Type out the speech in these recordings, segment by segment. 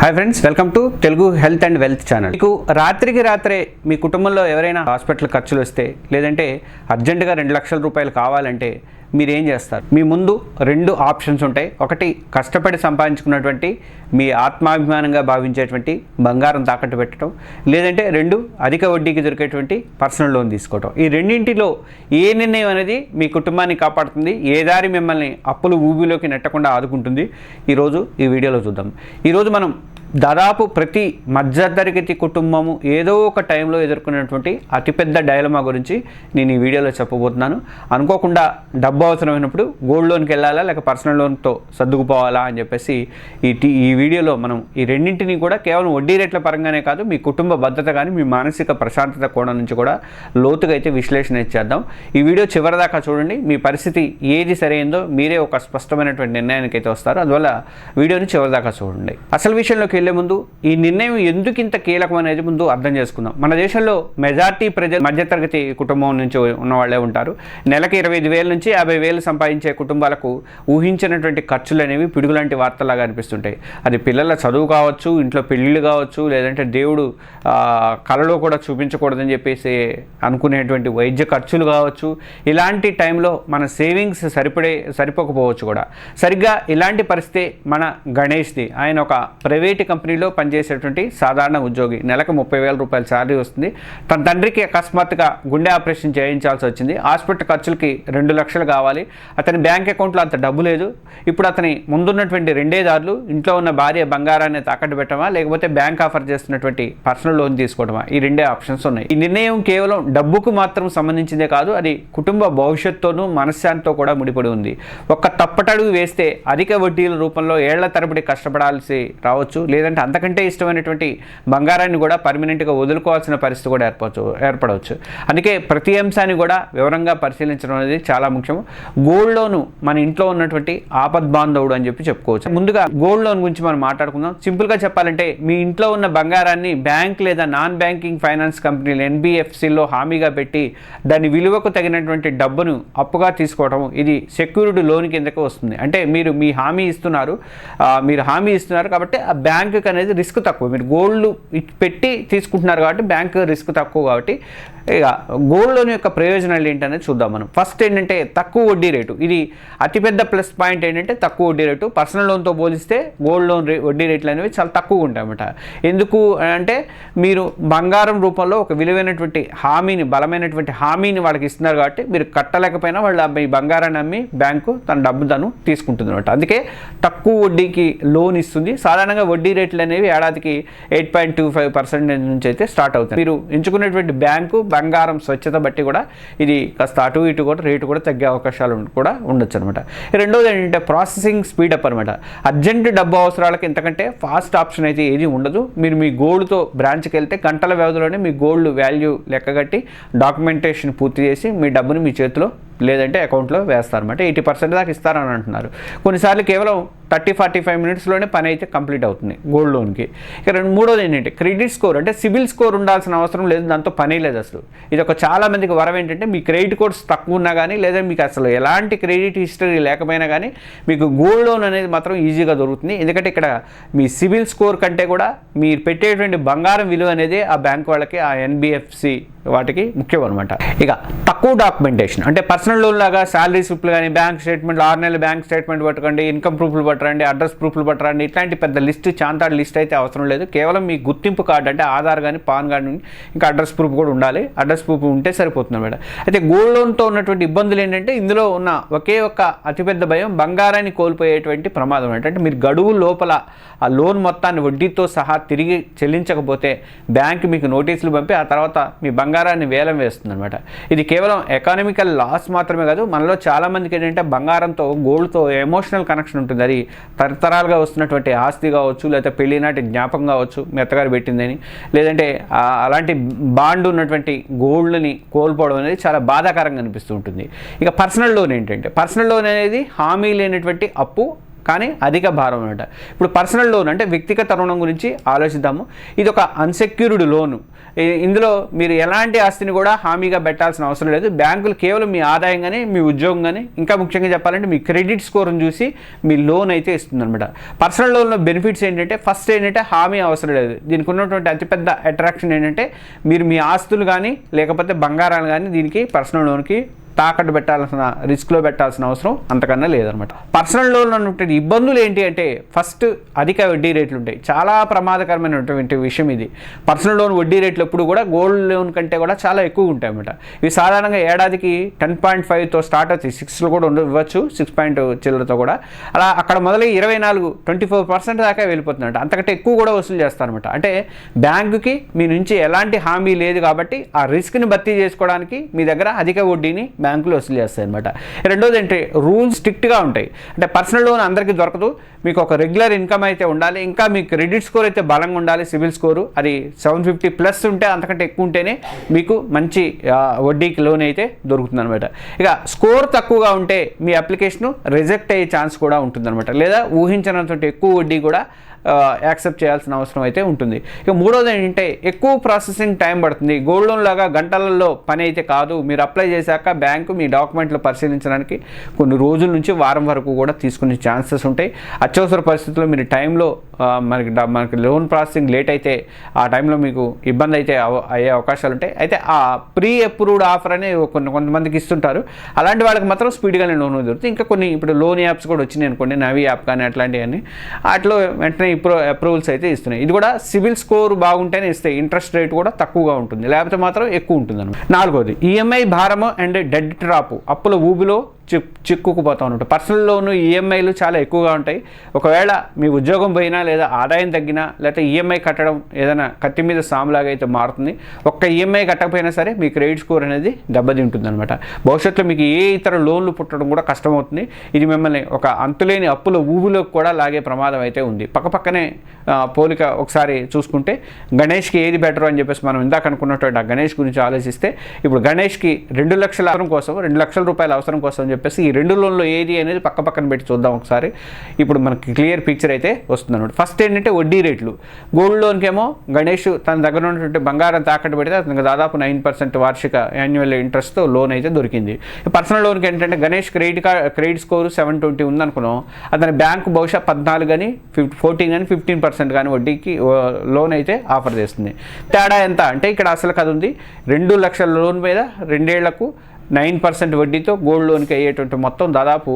Hi friends, welcome to Telugu health and wealth channel. మీకు రాత్రికి రాత్రే మీ కుటుంబంలో ఎవరైనా హాస్పిటల్ ఖర్చులు వస్తే, లేదంటే అర్జెంటుగా 2 లక్షల రూపాయలు కావాలంటే మీరేం చేస్తారు? మీ ముందు 2 ఆప్షన్స్ ఉంటాయి. ఒకటి, కష్టపడి సంపాదించుకున్నటువంటి మీ ఆత్మాభిమానంగా భావించేటువంటి బంగారం తాకట్టు పెట్టడం, లేదంటే 2, అధిక వడ్డీకి దొరికేటువంటి పర్సనల్ లోన్ తీసుకోవడం. ఈ రెండింటిలో ఏ నిర్ణయం అనేది మీ కుటుంబాన్ని కాపాడుతుంది, ఏ దారి మిమ్మల్ని అప్పులు ఊబిలోకి నెట్టకుండా ఆదుకుంటుంది, ఈరోజు ఈ వీడియోలో చూద్దాం. ఈరోజు మనం దాదాపు ప్రతి మధ్యతరగతి కుటుంబము ఏదో ఒక టైంలో ఎదుర్కొనేటువంటి అతిపెద్ద డైలమా గురించి నేను ఈ వీడియోలో చెప్పబోతున్నాను. అనుకోకుండా డబ్బు అవసరమైనప్పుడు గోల్డ్ లోన్కి వెళ్ళాలా లేక పర్సనల్ లోన్తో సర్దుకుపోవాలా అని చెప్పేసి ఈ వీడియోలో మనం ఈ రెండింటిని కూడా కేవలం వడ్డీ రేట్ల పరంగానే కాదు, మీ కుటుంబ భద్రత కానీ మీ మానసిక ప్రశాంతత కోణం నుంచి కూడా లోతుగా అయితే విశ్లేషణ ఇచ్చేద్దాం. ఈ వీడియో చివరిదాకా చూడండి. మీ పరిస్థితి ఏది సరైందో మీరే ఒక స్పష్టమైనటువంటి నిర్ణయానికి అయితే వస్తారు. అందువల్ల వీడియోని చివరిదాకా చూడండి. అసలు విషయంలోకి వెళ్లే ముందు ఈ నిర్ణయం ఎందుకు ఇంత కీలకం అనేది ముందు అర్థం చేసుకుందాం. మన దేశంలో మెజారిటీ ప్రజలు మధ్యతరగతి కుటుంబం నుంచి ఉన్న వాళ్ళే ఉంటారు. నెలకి 25,000 నుంచి 50,000 సంపాదించే కుటుంబాలకు ఊహించినటువంటి ఖర్చులు అనేవి పిడుగులాంటి వార్తలాగా అనిపిస్తుంటాయి. అది పిల్లల చదువు కావచ్చు, ఇంట్లో పెళ్ళిళ్ళు కావచ్చు, లేదంటే దేవుడు కళలో కూడా చూపించకూడదని చెప్పేసి అనుకునేటువంటి వైద్య ఖర్చులు కావచ్చు. ఇలాంటి టైంలో మన సేవింగ్స్ సరిపోకపోవచ్చు కూడా. సరిగ్గా ఇలాంటి పరిస్థితి మన గణేష్ది. ఆయన ఒక ప్రైవేట్ కంపెనీలో పనిచేసేటువంటి సాధారణ ఉద్యోగి. నెలకు 30,000 రూపాయల శాలరీ వస్తుంది. తన తండ్రికి అకస్మాత్తుగా గుండె ఆపరేషన్ చేయించాల్సి వచ్చింది. హాస్పిటల్ ఖర్చులకి 2 లక్షలు కావాలి. అతని బ్యాంక్ అకౌంట్లో అంత డబ్బు లేదు. ఇప్పుడు అతని ముందున్నటువంటి రెండే దారులు, ఇంట్లో ఉన్న భార్య బంగారాన్ని తాకట్టు పెట్టడమా, లేకపోతే బ్యాంక్ ఆఫర్ చేస్తున్నటువంటి పర్సనల్ లోన్ తీసుకోవడమా, ఈ రెండే ఆప్షన్స్ ఉన్నాయి. ఈ నిర్ణయం కేవలం డబ్బుకు మాత్రం సంబంధించిందే కాదు, అది కుటుంబ భవిష్యత్తుతోనూ మనశ్శాంతితో కూడా ముడిపడి ఉంది. ఒక్క తప్పటడుగు వేస్తే అధిక వడ్డీల రూపంలో ఏళ్ల తరబడి కష్టపడాల్సి రావచ్చు, లేదంటే అంతకంటే ఇష్టమైనటువంటి బంగారాన్ని కూడా పర్మనెంట్గా వదులుకోవాల్సిన పరిస్థితి కూడా ఏర్పడవచ్చు. అందుకే ప్రతి అంశాన్ని కూడా వివరంగా పరిశీలించడం అనేది చాలా ముఖ్యం. గోల్డ్ లోను మన ఇంట్లో ఉన్నటువంటి ఆపద్బాంధవుడు అని చెప్పుకోవచ్చు. ముందుగా గోల్డ్ లోన్ గురించి మనం మాట్లాడుకుందాం. సింపుల్గా చెప్పాలంటే మీ ఇంట్లో ఉన్న బంగారాన్ని బ్యాంక్ లేదా నాన్ బ్యాంకింగ్ ఫైనాన్స్ కంపెనీలు NBFCలో హామీగా పెట్టి దాని విలువకు తగినటువంటి డబ్బును అప్పుగా తీసుకోవడం, ఇది సెక్యూరిటీ లోన్ కిందకి వస్తుంది. అంటే మీరు హామీ ఇస్తున్నారు కాబట్టి ఆ బ్యాంకుకి అనేది రిస్క్ తక్కువ. మీరు గోల్డ్ పెట్టి తీసుకుంటున్నారు కాబట్టి బ్యాంక్ రిస్క్ తక్కువ. కాబట్టి ఇక గోల్డ్ లోన్ యొక్క ప్రయోజనాలు ఏంటనేది చూద్దాం మనం. ఫస్ట్ ఏంటంటే తక్కువ వడ్డీ రేటు. ఇది అతిపెద్ద ప్లస్ పాయింట్ ఏంటంటే తక్కువ వడ్డీ రేటు. పర్సనల్ లోన్తో పోలిస్తే గోల్డ్ లోన్ వడ్డీ రేట్లు అనేవి చాలా తక్కువ ఉంటాయన్నమాట. ఎందుకు అంటే మీరు బంగారం రూపంలో ఒక విలువైనటువంటి బలమైనటువంటి హామీని వాళ్ళకి ఇస్తున్నారు కాబట్టి మీరు కట్టలేకపోయినా వాళ్ళు మీ బంగారాన్ని అమ్మి బ్యాంకు తన డబ్బు తీసుకుంటుంది అనమాట. అందుకే తక్కువ వడ్డీకి లోన్ ఇస్తుంది. సాధారణంగా వడ్డీ రేట్లు అనేవి ఏడాదికి 8.25% నుంచి అయితే స్టార్ట్ అవుతాయి. మీరు ఎంచుకునేటువంటి బ్యాంకు బంగారం స్వచ్ఛత బట్టి కూడా ఇది కాస్త అటు ఇటు కూడా రేటు కూడా తగ్గే అవకాశాలు కూడా ఉండొచ్చు అనమాట. రెండోది ఏంటంటే ప్రాసెసింగ్ స్పీడప్ అనమాట. అర్జెంట్ డబ్బు అవసరాలకు ఇంతకంటే ఫాస్ట్ ఆప్షన్ అయితే ఏది ఉండదు. మీరు మీ గోల్డ్తో బ్రాంచ్కి వెళ్తే గంటల వ్యవధిలోనే మీ గోల్డ్ వాల్యూ లెక్కగట్టి డాక్యుమెంటేషన్ పూర్తి చేసి మీ డబ్బుని మీ చేతిలో లేదంటే అకౌంట్లో వేస్తారన్నమాట. 80% దాకా ఇస్తారని అంటున్నారు. కొన్నిసార్లు కేవలం 30-45 మినిట్స్లోనే పని అయితే కంప్లీట్ అవుతుంది గోల్డ్ లోన్కి. ఇక మూడోది ఏంటంటే క్రెడిట్ స్కోర్. అంటే సిబిల్ స్కోర్ ఉండాల్సిన అవసరం లేదు, దాంతో పనే లేదు అసలు. ఇది ఒక చాలా మందికి వరం ఏంటంటే మీ క్రెడిట్ కోర్స్ తక్కువ ఉన్నా కానీ, లేదా మీకు అసలు ఎలాంటి క్రెడిట్ హిస్టరీ లేకపోయినా కానీ మీకు గోల్డ్ లోన్ అనేది మాత్రం ఈజీగా దొరుకుతుంది. ఎందుకంటే ఇక్కడ మీ సిబిల్ స్కోర్ కంటే కూడా మీరు పెట్టేటువంటి బంగారం విలువ అనేది ఆ బ్యాంక్ వాళ్ళకి, ఆ NBFC వాటికి ముఖ్యం అనమాట. ఇక తక్కువ డాక్యుమెంటేషన్. అంటే పర్సనల్ లోన్ లాగా శాలరీ స్లిప్లు కానీ, బ్యాంక్ స్టేట్మెంట్, 6 నెలల బ్యాంక్ స్టేట్మెంట్ పట్టుకోండి, ఇన్కమ్ ప్రూఫ్లు పట్టరండి, అడ్రస్ ప్రూఫ్లు పట్టరండి, ఇట్లాంటి పెద్ద చాంతాడు లిస్ట్ అయితే అవసరం లేదు. కేవలం మీ గుర్తింపు కార్డు అంటే ఆధార్ కానీ, పాన్ కార్డు, ఇంకా అడ్రస్ ప్రూఫ్ కూడా ఉండాలి. అడ్రస్ ప్రూఫ్ ఉంటే సరిపోతుంది అనమాట. అయితే గోల్డ్ లోన్తో ఉన్నటువంటి ఇబ్బందులు ఏంటంటే ఇందులో ఉన్న ఒకే ఒక్క అతిపెద్ద భయం బంగారాన్ని కోల్పోయేటువంటి ప్రమాదం. అంటే మీరు గడువు లోపల ఆ లోన్ మొత్తాన్ని వడ్డీతో సహా తిరిగి చెల్లించకపోతే బ్యాంక్ మీకు నోటీసులు పంపి ఆ తర్వాత మీ బంగారాన్ని వేలం వేస్తుంది అనమాట. ఇది కేవలం ఎకానమికల్ లాస్ మాత్రమే కాదు, మనలో చాలామందికి ఏంటంటే బంగారంతో, గోల్డ్తో ఎమోషనల్ కనెక్షన్ ఉంటుంది. అది తరతరాలుగా వస్తున్నటువంటి ఆస్తి కావచ్చు, లేకపోతే పెళ్ళినాటి జ్ఞాపకం కావచ్చు, మీ అత్తగారు పెట్టిందని, లేదంటే అలాంటి బాండ్ ఉన్నటువంటి గోల్డ్ని కోల్పోవడం అనేది చాలా బాధాకరంగా అనిపిస్తూ ఉంటుంది. ఇక పర్సనల్ లోన్ ఏంటంటే పర్సనల్ లోన్ అనేది హామీ లేనటువంటి అప్పు, కానీ అధిక భారం అనమాట. ఇప్పుడు పర్సనల్ లోన్ అంటే వ్యక్తిగత రుణం గురించి ఆలోచిద్దాము. ఇది ఒక అన్సెక్యూర్డ్ లోను. ఇందులో మీరు ఎలాంటి ఆస్తిని కూడా హామీగా పెట్టాల్సిన అవసరం లేదు. బ్యాంకులు కేవలం మీ ఆదాయం కానీ, మీ ఉద్యోగం కానీ, ఇంకా ముఖ్యంగా చెప్పాలంటే మీ క్రెడిట్ స్కోర్ని చూసి మీ లోన్ అయితే ఇస్తుంది అనమాట. పర్సనల్ లోన్లో బెనిఫిట్స్ ఏంటంటే ఫస్ట్ ఏంటంటే హామీ అవసరం లేదు. దీనికి ఉన్నటువంటి అతిపెద్ద అట్రాక్షన్ ఏంటంటే మీరు మీ ఆస్తులు కానీ లేకపోతే బంగారాలు కానీ దీనికి పర్సనల్ లోన్కి తాకట్టు పెట్టాల్సిన, రిస్క్లో పెట్టాల్సిన అవసరం అంతకన్నా లేదనమాట. పర్సనల్ లోన్లో ఉన్నటువంటి ఇబ్బందులు ఏంటి అంటే ఫస్ట్ అధిక వడ్డీ రేట్లు ఉంటాయి. చాలా ప్రమాదకరమైనటువంటి విషయం ఇది. పర్సనల్ లోన్ వడ్డీ రేట్లు ఎప్పుడు కూడా గోల్డ్ లోన్ కంటే కూడా చాలా ఎక్కువ ఉంటాయి అన్నమాట. ఇవి సాధారణంగా ఏడాదికి 10.5తో స్టార్ట్ అవుతాయి. 6లో కూడా ఇవ్వచ్చు, 6 చిల్లరతో కూడా. అలా అక్కడ మొదలై 24% దాకా వెళ్ళిపోతుందంట. అంతకంటే ఎక్కువ కూడా వసూలు చేస్తారనమాట. అంటే బ్యాంకుకి మీ నుంచి ఎలాంటి హామీ లేదు కాబట్టి ఆ రిస్క్ని భర్తీ చేసుకోవడానికి మీ దగ్గర అధిక వడ్డీని బ్యాంకులు వసూలు చేస్తాయి అనమాట. రెండోది ఏంటి, రూల్స్ స్ట్రిక్ట్గా ఉంటాయి. అంటే పర్సనల్ లోన్ అందరికీ దొరకదు. మీకు ఒక రెగ్యులర్ ఇన్కమ్ అయితే ఉండాలి, ఇంకా మీ క్రెడిట్ స్కోర్ అయితే బలంగా ఉండాలి. సిబిల్ స్కోరు అది 750+ ఉంటే, అంతకంటే ఎక్కువ ఉంటేనే మీకు మంచి వడ్డీకి లోన్ అయితే దొరుకుతుంది అనమాట. ఇక స్కోర్ తక్కువగా ఉంటే మీ అప్లికేషన్ రిజెక్ట్ అయ్యే ఛాన్స్ కూడా ఉంటుందన్నమాట. లేదా ఊహించినంత ఎక్కువ వడ్డీ కూడా యాక్సెప్ట్ చేయాల్సిన అవసరం అయితే ఉంటుంది. ఇక మూడోది ఏంటంటే ఎక్కువ ప్రాసెసింగ్ టైం పడుతుంది. గోల్డ్ లోన్ లాగా గంటలలో పని అయితే కాదు. మీరు అప్లై చేశాక బ్యాంకు మీ డాక్యుమెంట్లు పరిశీలించడానికి కొన్ని రోజుల నుంచి వారం వరకు కూడా తీసుకునే ఛాన్సెస్ ఉంటాయి. అత్యవసర పరిస్థితుల్లో మీరు టైంలో మనకి లోన్ ప్రాసెసింగ్ లేట్ అయితే ఆ టైంలో మీకు ఇబ్బంది అయితే అయ్యే అవకాశాలు ఉంటాయి. అయితే ఆ ప్రీ అప్రూవ్డ్ ఆఫర్ అనే కొంతమందికి ఇస్తుంటారు. అలాంటి వాళ్ళకి మాత్రం స్పీడ్గానే లోన్ దొరుకుతుంది. ఇంకా కొన్ని ఇప్పుడు లోన్ యాప్స్ కూడా వచ్చినాయి అనుకోండి, నవీ యాప్ కానీ అట్లాంటివన్నీ, వాటిలో వెంటనే అప్రూవల్స్ అయితే ఇస్తున్నాయి. ఇది కూడా సిబిల్ స్కోర్ బాగుంటేనే ఇస్తాయి. ఇంట్రెస్ట్ రేట్ కూడా తక్కువగా ఉంటుంది, లేకపోతే మాత్రం ఎక్కువ ఉంటుంది అనమాట. నాలుగోది ఈఎంఐ భారము అండ్ డెడ్ ట్రాప్, అప్పుల ఊబిలో చిక్కుకుపోతూ ఉంటాయి. పర్సనల్ లోను ఈఎంఐలు చాలా ఎక్కువగా ఉంటాయి. ఒకవేళ మీ ఉద్యోగం పోయినా లేదా ఆదాయం తగ్గినా లేకపోతే ఈఎంఐ కట్టడం ఏదైనా కత్తి మీద సాములాగా అయితే మారుతుంది. ఒక్క ఈఎంఐ కట్టకపోయినా సరే మీ క్రెడిట్ స్కోర్ అనేది దెబ్బతింటుంది అనమాట. భవిష్యత్తులో మీకు ఏ ఇతర లోన్లు పుట్టడం కూడా కష్టమవుతుంది. ఇది మిమ్మల్ని ఒక అంతులేని అప్పుల ఊబిలోకి కూడా లాగే ప్రమాదం అయితే ఉంది. పక్కపక్కనే పోలిక ఒకసారి చూసుకుంటే గణేష్కి ఏది బెటర్ అని చెప్పేసి మనం ఇందాక అనుకున్నటువంటి ఆ గణేష్ గురించి ఆలోచిస్తే, ఇప్పుడు గణేష్కి 2 లక్షల అవసరం కోసం, 2 లక్షల రూపాయల అవసరం కోసం చెప్పేసి ఈ రెండు లోన్లో ఏది అనేది పక్కన పెట్టి చూద్దాం ఒకసారి. ఇప్పుడు మనకి క్లియర్ పిక్చర్ అయితే వస్తుంది అనమాట. ఫస్ట్ ఏంటంటే వడ్డీ రేట్లు. గోల్డ్ లోన్కేమో గణేష్ తన దగ్గర ఉన్నటువంటి బంగారం తాకట్టు పెడితే అతనికి దాదాపు 9% వార్షిక యాన్యువల్ ఇంట్రెస్ట్తో లోన్ అయితే దొరికింది. పర్సనల్ లోన్కి ఏంటంటే గణేష్ క్రెడిట్ స్కోర్ 720 ఉందనుకున్నాం, అతని బ్యాంకు బహుశా 14 కానీ 14 కానీ 15% కానీ వడ్డీకి లోన్ అయితే ఆఫర్ చేస్తుంది. తేడా ఎంత అంటే ఇక్కడ అసలు కథ ఉంది. 2 లక్షల లోన్ మీద 2 ఏళ్లకు 9% వడ్డీతో గోల్డ్ లోన్కి అయ్యేటువంటి మొత్తం దాదాపు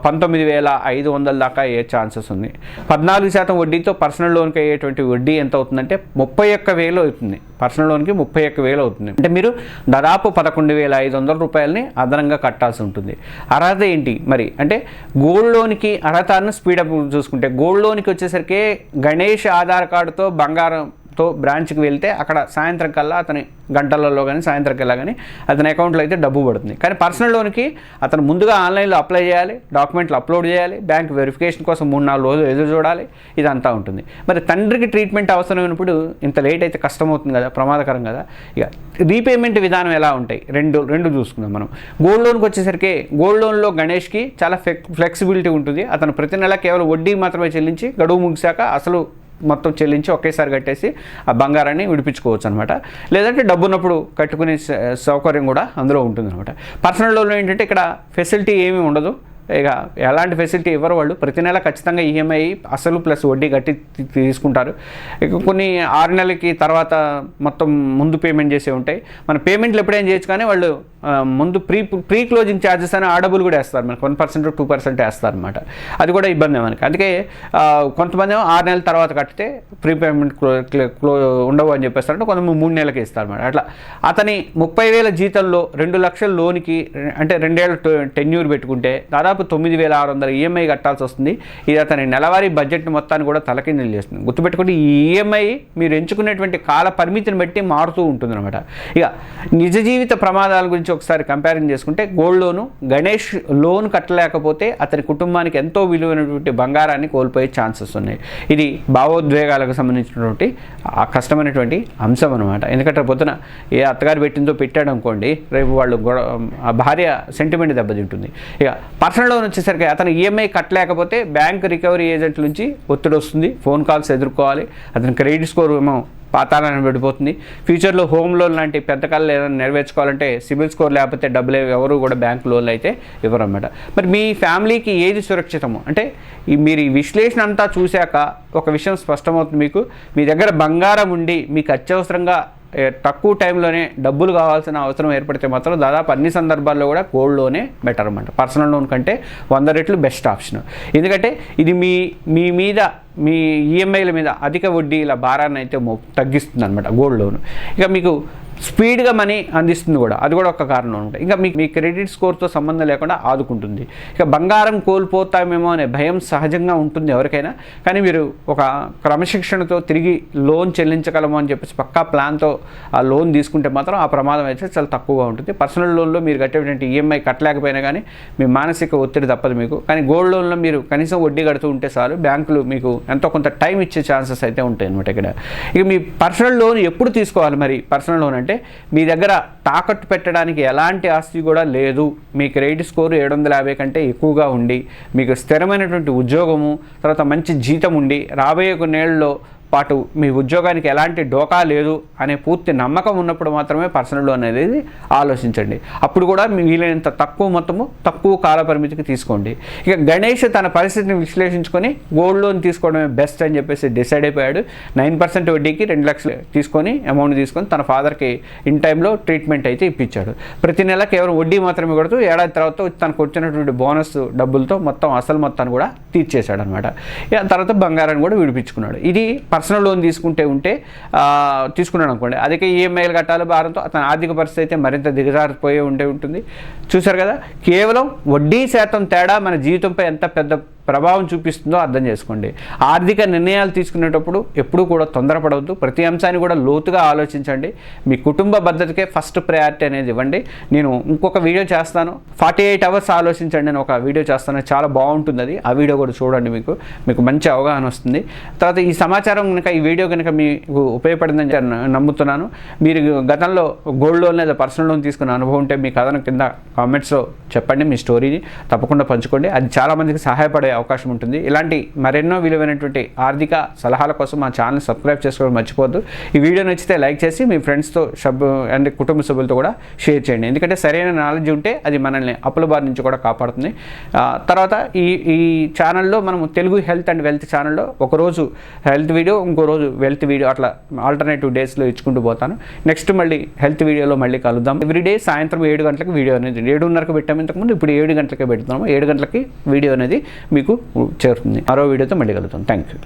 19,500 దాకా అయ్యే ఛాన్సెస్ ఉంది. 14% వడ్డీతో పర్సనల్ లోన్కి అయ్యేటువంటి వడ్డీ ఎంత అవుతుందంటే 31,000 అవుతుంది. పర్సనల్ లోన్కి 31,000 అవుతుంది. అంటే మీరు దాదాపు 11,500 రూపాయలని అదనంగా కట్టాల్సి ఉంటుంది. అర్హత ఏంటి మరి అంటే గోల్డ్ లోన్కి అర్హతను స్పీడప్ చూసుకుంటే, గోల్డ్ లోన్కి వచ్చేసరికి గణేష్ ఆధార్ కార్డుతో బంగారంతో బ్రాంచ్కి వెళ్తే అక్కడ సాయంత్రం కల్లా అతని గంటలలో కానీ సాయంత్రం కల్లా కానీ అతని అకౌంట్లో అయితే డబ్బు పడుతుంది. కానీ పర్సనల్ లోన్కి అతను ముందుగా ఆన్లైన్లో అప్లై చేయాలి, డాక్యుమెంట్లు అప్లోడ్ చేయాలి, బ్యాంక్ వెరిఫికేషన్ కోసం 3-4 రోజులు ఎదురు చూడాలి, ఇదంతా ఉంటుంది. మరి తండ్రికి ట్రీట్మెంట్ అవసరమైనప్పుడు ఇంత లేట్ అయితే కష్టమవుతుంది కదా, ప్రమాదకరం కదా. ఇక రీపేమెంట్ విధానం ఎలా ఉంటాయి రెండు చూసుకుందాం మనం. గోల్డ్ లోన్కి వచ్చేసరికి గోల్డ్ లోన్లో గణేష్కి చాలా ఫ్లెక్సిబిలిటీ ఉంటుంది. అతను ప్రతి నెల కేవలం వడ్డీ మాత్రమే చెల్లించి గడువు ముగిశాక అసలు మొత్తం చెల్లించి ఒకేసారి కట్టేసి ఆ బంగారాన్ని విడిపించుకోవచ్చు అనమాట. లేదంటే డబ్బున్నప్పుడు కట్టుకునే సౌకర్యం కూడా అందులో ఉంటుంది అనమాట. పర్సనల్ లోన్లో ఏంటంటే ఇక్కడ ఫెసిలిటీ ఏమీ ఉండదు. ఇక ఎలాంటి ఫెసిలిటీ ఇవ్వరు వాళ్ళు. ప్రతి నెల ఖచ్చితంగా ఈఎంఐ అసలు ప్లస్ వడ్డీ కట్టి తీసుకుంటారు. ఇక కొన్ని 6 నెలలకి తర్వాత మొత్తం ముందు పేమెంట్ చేసే ఉంటాయి. మన పేమెంట్లు ఎప్పుడైనా చేయొచ్చు, కానీ వాళ్ళు ముందు ప్రీ క్లోజింగ్ ఛార్జెస్ అని ఆ డబ్బులు కూడా వేస్తారు మనకు. 1% 2% వేస్తారు అనమాట. అది కూడా ఇబ్బంది మనకి. అందుకే కొంతమంది 6 నెలల తర్వాత కట్టితే ప్రీ పేమెంట్ ఉండవు అని చెప్పేస్తారంటే కొంతమంది 3 నెలలకి ఇస్తారు అనమాట. అట్లా అతని 30,000 జీతంలో 2 లక్షల లోన్కి అంటే 2 ఏళ్ళ టెన్యూర్ పెట్టుకుంటే దాదాపు 9,600 ఈఎంఐ కట్టాల్సి వస్తుంది. ఇది అతని నెలవారీ బడ్జెట్ మొత్తాన్ని కూడా తలకిందులు చేస్తుంది. గుర్తుపెట్టుకుంటే ఈ ఈఎంఐ మీరు ఎంచుకునేటువంటి కాల పరిమితిని బట్టి మారుతూ ఉంటుంది అనమాట. ఇక నిజ జీవిత ప్రమాదాల గురించి ఒకసారి కంపారిజన్ చేసుకుంటే గోల్డ్ లోను, గణేష్ లోన్ కట్టలేకపోతే అతని కుటుంబానికి ఎంతో విలువైనటువంటి బంగారాన్ని కోల్పోయే ఛాన్సెస్ ఉన్నాయి. ఇది భావోద్వేగాలకు సంబంధించినటువంటి కష్టమైనటువంటి అంశం అనమాట. ఎందుకంటే పొద్దున ఏ అత్తగారు పెట్టిందో పెట్టాడు అనుకోండి, రేపు వాళ్ళు భార్య సెంటిమెంట్ దెబ్బతింటుంది. ఇక పర్సనల్ లోన్ వచ్చేసరికి అతను ఈఎంఐ కట్టలేకపోతే బ్యాంక్ రికవరీ ఏజెంట్ నుంచి ఒత్తిడి వస్తుంది, ఫోన్ కాల్స్ ఎదుర్కోవాలి, అతని క్రెడిట్ స్కోర్ ఏమో పాతాళాన్ని పడిపోతుంది. ఫ్యూచర్లో హోమ్ లోన్ లాంటి పెద్ద కళ్ళు ఏదైనా నెరవేర్చుకోవాలంటే సిబిల్ స్కోర్ లేకపోతే డబ్బులు ఎవరు కూడా బ్యాంక్ లోన్లు అయితే ఇవ్వరన్నమాట. మరి మీ ఫ్యామిలీకి ఏది సురక్షితము అంటే మీరు ఈ విశ్లేషణ అంతా చూశాక ఒక విషయం స్పష్టమవుతుంది మీకు. మీ దగ్గర బంగారం ఉండి మీకు అత్యవసరంగా తక్కువ టైంలోనే డబ్బులు కావాల్సిన అవసరం ఏర్పడితే మాత్రం దాదాపు అన్ని సందర్భాల్లో కూడా గోల్డ్ లోనే బెటర్ అన్నమాట. పర్సనల్ లోన్ కంటే 100 రెట్లు బెస్ట్ ఆప్షన్. ఎందుకంటే ఇది మీ మీద మీ ఈఎంఐల మీద అధిక వడ్డీల భారాన్ని అయితే తగ్గిస్తుంది అనమాట గోల్డ్ లోన్. ఇక మీకు స్పీడ్గా మనీ అందిస్తుంది కూడా, అది కూడా ఒక కారణం ఉంటుంది. ఇంకా మీ క్రెడిట్ స్కోర్తో సంబంధం లేకుండా ఆదుకుంటుంది. ఇక బంగారం కోల్పోతామేమో అనే భయం సహజంగా ఉంటుంది ఎవరికైనా, కానీ మీరు ఒక క్రమశిక్షణతో తిరిగి లోన్ చెల్లించగలము అని చెప్పేసి పక్కా ప్లాన్తో ఆ లోన్ తీసుకుంటే మాత్రం ఆ ప్రమాదం అయితే చాలా తక్కువగా ఉంటుంది. పర్సనల్ లోన్లో మీరు కట్టేటువంటి ఈఎంఐ కట్టలేకపోయినా కానీ మీ మానసిక ఒత్తిడి తప్పదు మీకు. కానీ గోల్డ్ లోన్లో మీరు కనీసం వడ్డీ కడుతూ ఉంటే చాలు, బ్యాంకులు మీకు ఎంతో కొంత టైం ఇచ్చే ఛాన్సెస్ అయితే ఉంటాయి అనమాట ఇక్కడ. ఇక మీ పర్సనల్ లోన్ ఎప్పుడు తీసుకోవాలి మరి? పర్సనల్ లోన్ అంటే మీ దగ్గర తాకట్టు పెట్టడానికి ఎలాంటి ఆస్తి కూడా లేదు, మీ క్రెడిట్ స్కోర్ 750 కంటే ఎక్కువగా ఉండి, మీకు స్థిరమైనటువంటి ఉద్యోగము, తర్వాత మంచి జీతం ఉండి, రాబోయే కొన్నేళ్లలో పాటు మీ ఉద్యోగానికి ఎలాంటి డోకా లేదు అనే పూర్తి నమ్మకం ఉన్నప్పుడు మాత్రమే పర్సనల్ లోన్ అనేది ఆలోచించండి. అప్పుడు కూడా వీలైనంత తక్కువ మొత్తము తక్కువ కాల పరిమితికి తీసుకోండి. ఇక గణేష్ తన పరిస్థితిని విశ్లేషించుకొని గోల్డ్ లోన్ తీసుకోవడమే బెస్ట్ అని చెప్పేసి డిసైడ్ అయిపోయాడు. 9% వడ్డీకి 2 లక్షలు తీసుకొని అమౌంట్ తీసుకొని తన ఫాదర్కి ఇన్ టైంలో ట్రీట్మెంట్ అయితే ఇప్పించాడు. ప్రతి నెల కేవలం వడ్డీ మాత్రమే కొడుతూ ఏడాది తర్వాత తనకు వచ్చినటువంటి బోనస్ డబ్బులతో మొత్తం అసలు మొత్తాన్ని కూడా తీర్చేశాడు అనమాట. తర్వాత బంగారాన్ని కూడా విడిపించుకున్నాడు. ఇది పర్సనల్ లోన్ తీసుకున్నాడు అనుకోండి, అదే ఈఎంఐలు కట్టాలి భారంతో అతని ఆర్థిక పరిస్థితి అయితే మరింత దిగజారిపోయే ఉంటుంది. చూసారు కదా, కేవలం వడ్డీ శాతం తేడా మన జీవితంపై ఎంత పెద్ద ప్రభావం చూపిస్తుందో అర్థం చేసుకోండి. ఆర్థిక నిర్ణయాలు తీసుకునేటప్పుడు ఎప్పుడూ కూడా తొందరపడవద్దు, ప్రతి అంశాన్ని కూడా లోతుగా ఆలోచించండి. మీ కుటుంబ భద్రతకే ఫస్ట్ ప్రయారిటీ అనేది ఇవ్వండి. నేను ఇంకొక వీడియో చేస్తాను, 48 అవర్స్ ఆలోచించండి అని ఒక వీడియో చేస్తాను, చాలా బాగుంటుంది అది. ఆ వీడియో కూడా చూడండి, మీకు మంచి అవగాహన వస్తుంది. తర్వాత ఈ సమాచారం కనుక, ఈ వీడియో కనుక మీకు ఉపయోగపడిందని నమ్ముతున్నాను. మీరు గతంలో గోల్డ్ లోన్ లేదా పర్సనల్ లోన్ తీసుకున్న అనుభవం ఉంటే మీ కథను కింద కామెంట్స్లో చెప్పండి, మీ స్టోరీని తప్పకుండా పంచుకోండి. అది చాలామందికి సహాయపడే అవకాశం ఉంటుంది. ఇలాంటి మరెన్నో విలువైనటువంటి ఆర్థిక సలహాల కోసం మా ఛానల్ సబ్స్క్రైబ్ చేసుకోవడం మర్చిపోద్దు. ఈ వీడియో నచ్చితే లైక్ చేసి మీ ఫ్రెండ్స్తో అండ్ కుటుంబ సభ్యులతో కూడా షేర్ చేయండి. ఎందుకంటే సరైన నాలెడ్జ్ ఉంటే అది మనల్ని అప్పుల బారి నుంచి కూడా కాపాడుతుంది. తర్వాత ఈ ఛానల్లో మనం తెలుగు హెల్త్ అండ్ వెల్త్ ఛానల్లో ఒకరోజు హెల్త్ వీడియో, ఇంకో రోజు వెల్త్ వీడియో, అట్లా ఆల్టర్నేటివ్ డేస్లో ఇచ్చుకుంటూ పోతాను. నెక్స్ట్ మళ్ళీ హెల్త్ వీడియోలో మళ్ళీ కలుద్దాం. ఎవ్రీడే సాయంత్రం 7 గంటలకు వీడియో అనేది, 7:30కు పెట్టాము ఇంతకుముందు, ఇప్పుడు 7 గంటలకే పెడుతున్నాము. 7 గంటలకి వీడియో అనేది మీకు చేరుతుంది. మరో వీడియోతో మళ్ళీ కలుగుతాం. Thank you.